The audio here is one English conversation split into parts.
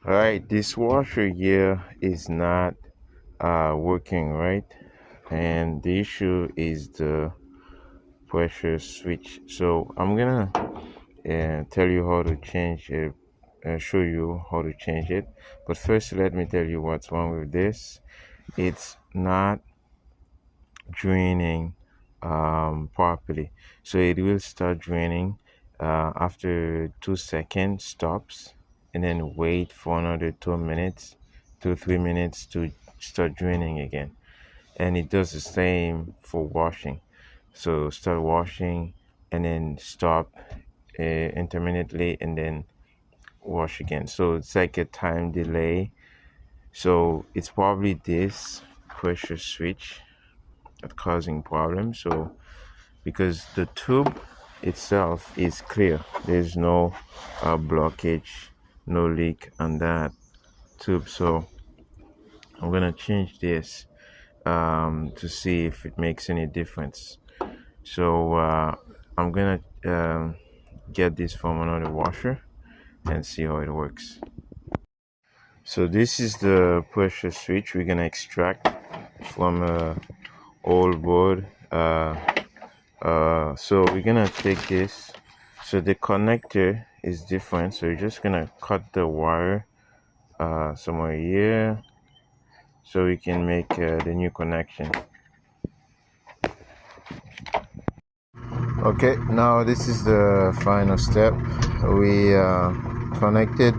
Alright, this washer here is not working right, and the issue is the pressure switch. So I'm gonna tell you how to change it, show you how to change it. But first, let me tell you what's wrong with this. It's not draining properly. So it will start draining after 2 seconds stops, and then wait for another 2 minutes, 2 3 minutes to start draining again. And it does the same for washing. So start washing and then stop intermittently and then wash again. So it's like a time delay. So it's probably this pressure switch that causing problems. So because the tube itself is clear, there's no blockage, no leak on that tube. So I'm gonna change this to see if it makes any difference. So I'm gonna get this from another washer and see how it works. So this is the pressure switch we're gonna extract from a old board. So we're gonna take this. So the connector is different, so you're just gonna cut the wire somewhere here so we can make the new connection. Okay, now this is the final step. We connected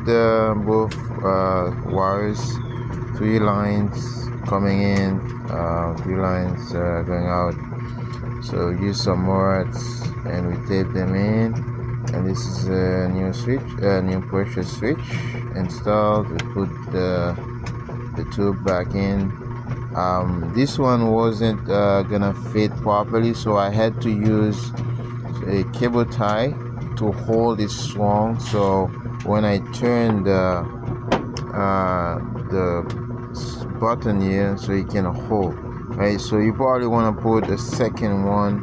both wires, 3 lines coming in, 3 lines going out. So use some rods and we tape them in, and this is a new switch, new pressure switch installed. We put the tube back in. This one wasn't gonna fit properly, so I had to use a cable tie to hold it strong, so when I turn the button here, so it can hold, right? So you probably want to put a second one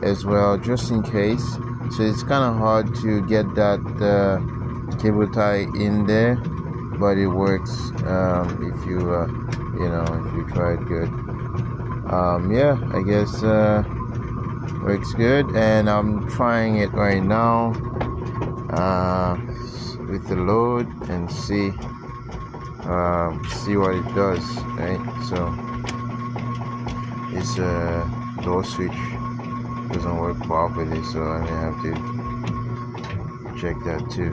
as well, just in case. So it's kind of hard to get that cable tie in there, but it works if you if you try it good. Yeah, I guess works good, and I'm trying it right now with the load and see what it does, right? So this door switch doesn't work properly, so I may have to check that too.